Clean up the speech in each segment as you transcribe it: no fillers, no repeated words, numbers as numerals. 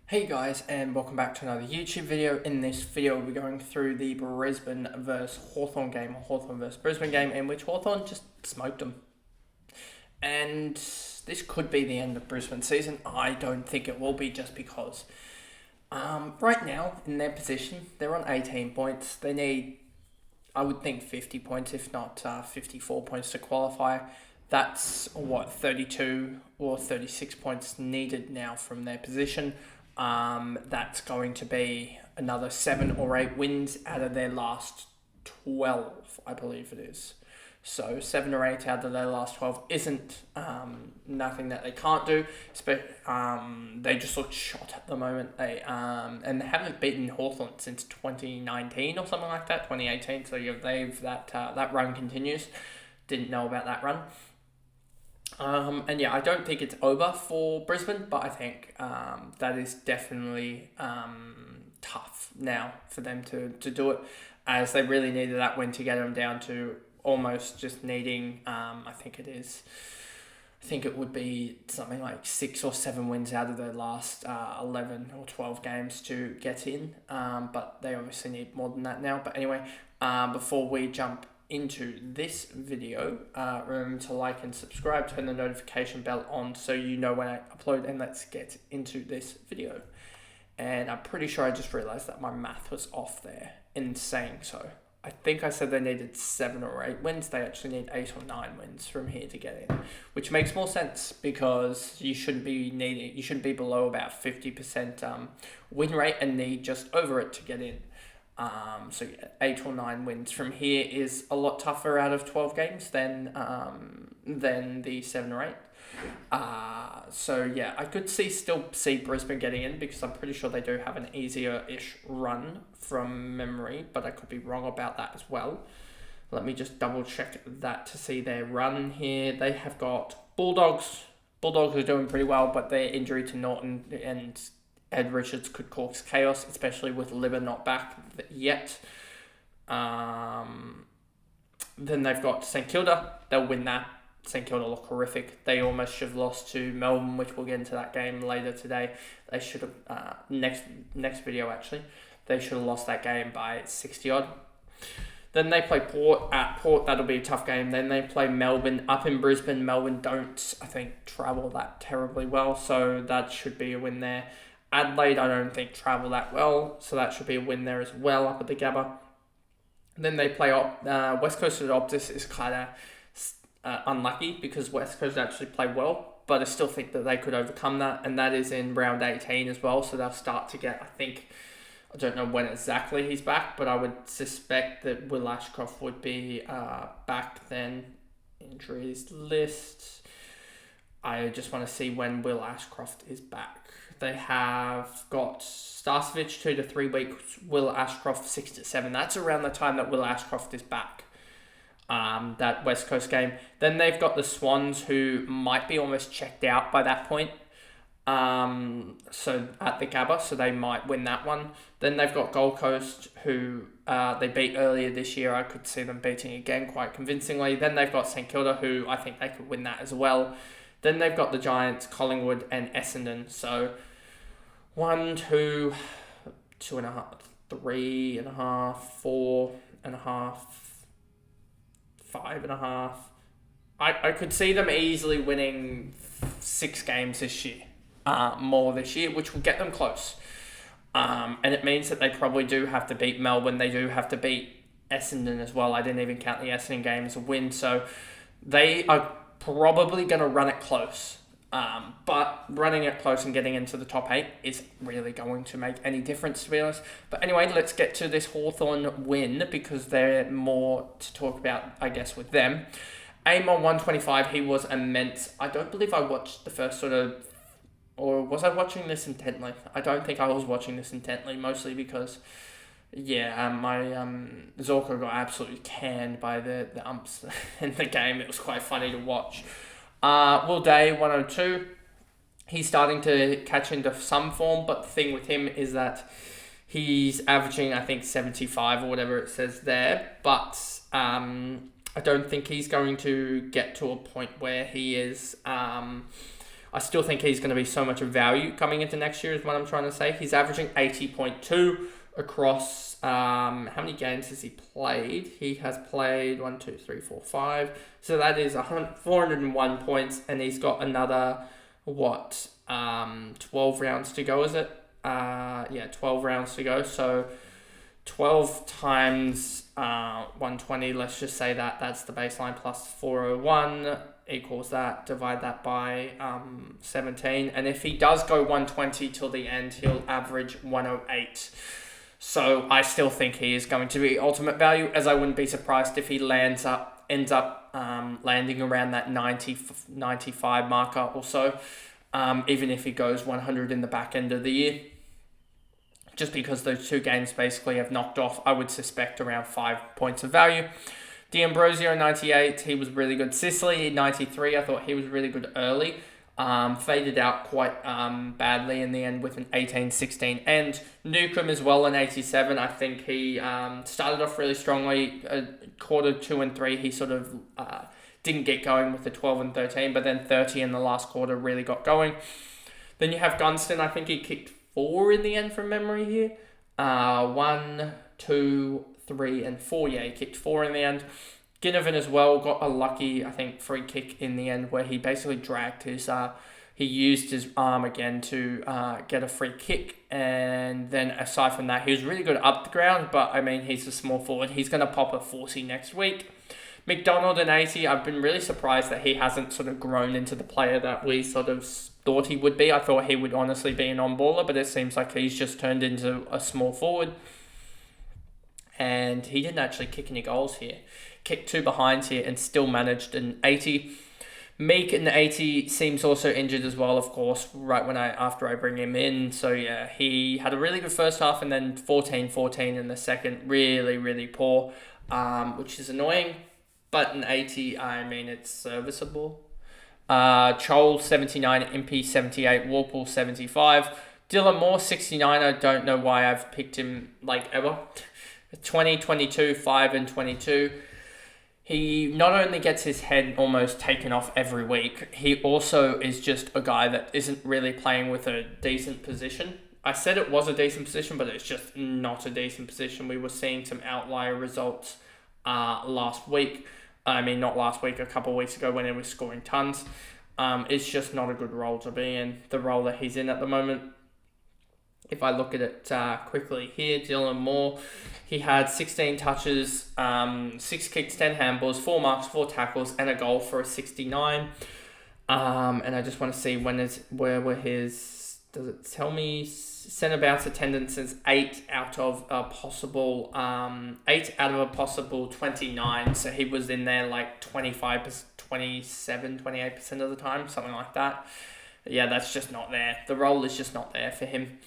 Hey guys, and welcome back to another YouTube video. In this video, we'll be going through the Brisbane vs Hawthorn game, or Hawthorn vs Brisbane game, in which Hawthorn just smoked them. And this could be the end of Brisbane's season. I don't think it will be, just because right now, in their position, they're on 18 points. They need, I would think, 50 points, if not 54 points to qualify. That's, 32 or 36 points needed now from their position. That's going to be another 7 or 8 wins out of their last 12, I believe it is. So 7 or 8 out of their last 12 isn't nothing that they can't do. They just look shot at the moment. And they haven't beaten Hawthorn since 2019 or something like that, 2018. So that run continues. Didn't know about that run. And yeah, I don't think it's over for Brisbane, but I think that is definitely tough now for them to do it, as they really needed that win to get them down to almost just needing, I think it would be something like 6 or 7 wins out of their last 11 or 12 games to get in, but they obviously need more than that now. But anyway, before we jump into this video, remember to like and subscribe, turn the notification bell on so you know when I upload, and let's get into this video. And I'm pretty sure I just realized that my math was off there in saying so. I think I said they needed 7 or 8 wins. They actually need 8 or 9 wins from here to get in, which makes more sense, because you shouldn't be below about 50% win rate and need just over it to get in. So yeah, 8 or 9 wins from here is a lot tougher out of 12 games than the 7 or 8. So yeah, I could still see Brisbane getting in, because I'm pretty sure they do have an easier-ish run from memory, but I could be wrong about that as well. Let me just double check that to see their run here. They have got Bulldogs. Bulldogs are doing pretty well, but their injury to Norton and Ed Richards could cause chaos, especially with Libba not back yet. Then they've got St Kilda. They'll win that. St Kilda look horrific. They almost should have lost to Melbourne, which we'll get into that game later today. They should have, next video actually, they should have lost that game by 60 odd. Then they play Port at Port. That'll be a tough game. Then they play Melbourne up in Brisbane. Melbourne don't, I think, travel that terribly well, so that should be a win there. Adelaide, I don't think, travel that well, so that should be a win there as well, up at the Gabba. Then they play West Coast at Optus. Is kind of unlucky, because West Coast actually play well, but I still think that they could overcome that, and that is in round 18 as well, so they'll start to get, I don't know when exactly he's back, but I would suspect that Will Ashcroft would be back then. Injuries list. I just want to see when Will Ashcroft is back. They have got Starcevich 2 to 3 weeks, Will Ashcroft 6 to 7. That's around the time that Will Ashcroft is back. That West Coast game. Then they've got the Swans, who might be almost checked out by that point. So at the Gabba, so they might win that one. Then they've got Gold Coast, who they beat earlier this year. I could see them beating again quite convincingly. Then they've got St Kilda, who I think they could win that as well. Then they've got the Giants, Collingwood, and Essendon. So 1, 2, 2.5, 3.5, 4.5, 5.5. I could see them easily winning 6 games this year, more this year, which will get them close. And it means that they probably do have to beat Melbourne. They do have to beat Essendon as well. I didn't even count the Essendon game as a win. So they are probably going to run it close. But running it close and getting into the top 8 is really going to make any difference, to be honest. But anyway, let's get to this Hawthorn win, because there's more to talk about, I guess, with them. Aim on 125, he was immense. I don't believe I watched the first or was I watching this intently? I don't think I was watching this intently, mostly because, my Zorko got absolutely canned by the umps in the game. It was quite funny to watch. Will Day, 102. He's starting to catch into some form, but the thing with him is that he's averaging, I think, 75 or whatever it says there. But I don't think he's going to get to a point where he is I still think he's going to be so much of value coming into next year is what I'm trying to say. He's averaging 80.2 across, how many games has he played? He has played 1, 2, 3, 4, 5. So that is 401 points, and he's got another, 12 rounds to go, is it? 12 rounds to go. So 12 times 120, let's just say that's the baseline, plus 401 equals that. Divide that by 17. And if he does go 120 till the end, he'll average 108. So I still think he is going to be ultimate value, as I wouldn't be surprised if he ends up landing around that 95 marker or so, even if he goes 100 in the back end of the year. Just because those two games basically have knocked off, I would suspect around 5 points of value. D'Ambrosio, 98, he was really good. Sicily, 93, I thought he was really good early. Faded out quite badly in the end with an 18, 16. And Newcomb as well, an 87. I think he started off really strongly. Quarter 2 and 3, he sort of didn't get going with the 12 and 13, but then 30 in the last quarter really got going. Then you have Gunston, I think he kicked 4 in the end from memory here. 1, 2, 3, and 4. Yeah, he kicked 4 in the end. Ginnivan as well got a lucky, I think, free kick in the end where he basically dragged his, he used his arm again to get a free kick. And then aside from that, he was really good up the ground, but I mean, he's a small forward. He's going to pop a 40 next week. McDonald, an 80. I've been really surprised that he hasn't sort of grown into the player that we sort of thought he would be. I thought he would honestly be an on-baller, but it seems like he's just turned into a small forward. And he didn't actually kick any goals here. Kicked 2 behinds here and still managed an 80. Meek, an 80, seems also injured as well, of course, right after I bring him in. So yeah, he had a really good first half and then 14-14 in the second. Really, really poor, which is annoying. But an 80, I mean, it's serviceable. Chol, 79, MP, 78, Warple, 75. Dylan Moore, 69. I don't know why I've picked him, ever. 20, 22, 5, and 22. He not only gets his head almost taken off every week, he also is just a guy that isn't really playing with a decent position. I said it was a decent position, but it's just not a decent position. We were seeing some outlier results last week. I mean, not last week, a couple of weeks ago when he was scoring tons. It's just not a good role to be in, the role that he's in at the moment. If I look at it quickly here, Dylan Moore, he had 16 touches, 6 kicks, 10 handballs, 4 marks, 4 tackles, and a goal for a 69. And I just want to see where were his, does it tell me, centre bounce attendance is 8 out of a possible 29. So he was in there 25%, 27, 28% of the time, something like that. Yeah, that's just not there. The role is just not there for him.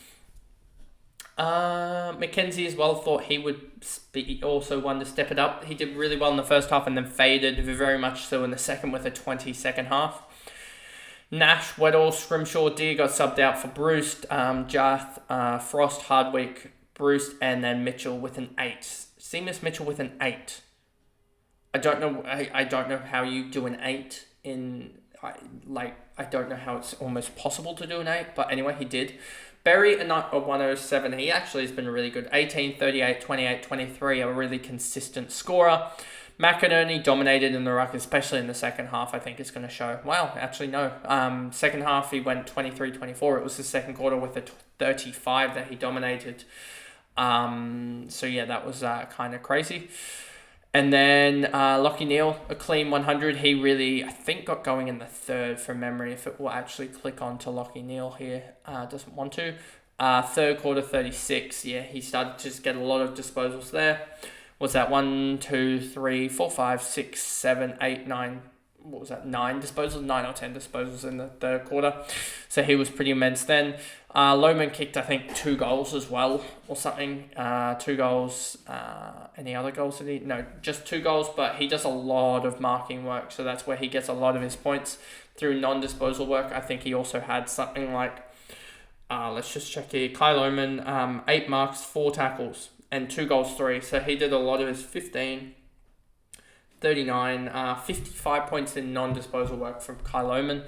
Mackenzie as well, thought he would be also one to step it up. He did really well in the first half and then faded very much so in the second with a 20 second half. Nash, Weddle, Scrimshaw, Deer got subbed out for Bruce, Jarth, Frost, Hardwick, Bruce, and then Mitchell with an 8. Seamus Mitchell with an 8. I don't know how you do an 8 I don't know how it's almost possible to do an 8, but anyway, he did. Berry, a 107, he actually has been really good. 18, 38, 28, 23, a really consistent scorer. McInerney dominated in the ruck, especially in the second half, I think it's going to show. Wow, actually no. Second half, he went 23, 24. It was the second quarter with a 35 that he dominated. So yeah, that was kind of crazy. And then Lachie Neale, a clean 100. He really, I think, got going in the third from memory. If it will actually click on to Lachie Neale here, doesn't want to. Third quarter 36. Yeah, he started to just get a lot of disposals there. Was that 1, 2, 3, 4, 5, 6, 7, 8, 9? What was that? 9 disposals, 9 or 10 disposals in the third quarter. So he was pretty immense then. Lohman kicked, I think, 2 goals as well or something. 2 goals. Any other goals did he? No, just 2 goals, but he does a lot of marking work. So that's where he gets a lot of his points through non-disposal work. I think he also had something like, let's just check here. Kyle Lohman, 8 marks, 4 tackles, and 2 goals, 3. So he did a lot of his 15, 39, 55 points in non-disposal work from Kyle Lohman.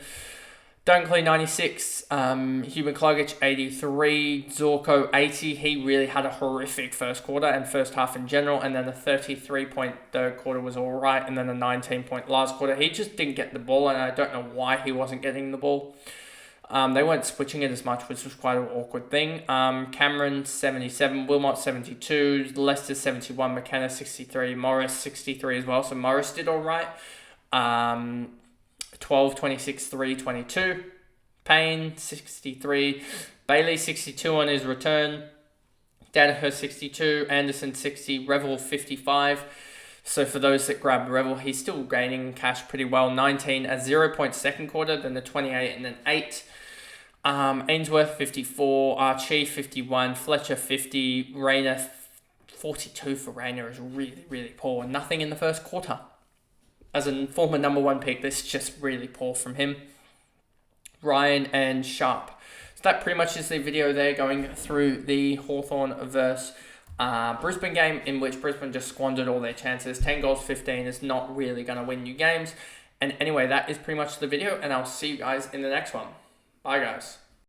Dunkley 96, Hubert Klogic 83, Zorko 80. He really had a horrific first quarter and first half in general, and then a 33-point third quarter was all right, and then a 19-point last quarter. He just didn't get the ball, and I don't know why he wasn't getting the ball. They weren't switching it as much, which was quite an awkward thing. Cameron 77, Wilmot 72, Lester 71, McKenna 63, Morris 63 as well. So Morris did all right. 12, 26, 3, 22. Payne, 63. Bailey, 62 on his return. Danaher, 62. Anderson, 60. Revel, 55. So for those that grabbed Revel, he's still gaining cash pretty well. 19, a 0-point second quarter, then the 28 and then 8. Ainsworth, 54. Archie, 51. Fletcher, 50. Rayner, 42 for Rayner is really, really poor. Nothing in the first quarter. As a former number 1 pick, this is just really poor from him. Ryan and Sharp. So that pretty much is the video there going through the Hawthorn versus Brisbane game, in which Brisbane just squandered all their chances. 10 goals, 15 is not really going to win you games. And anyway, that is pretty much the video, and I'll see you guys in the next one. Bye, guys.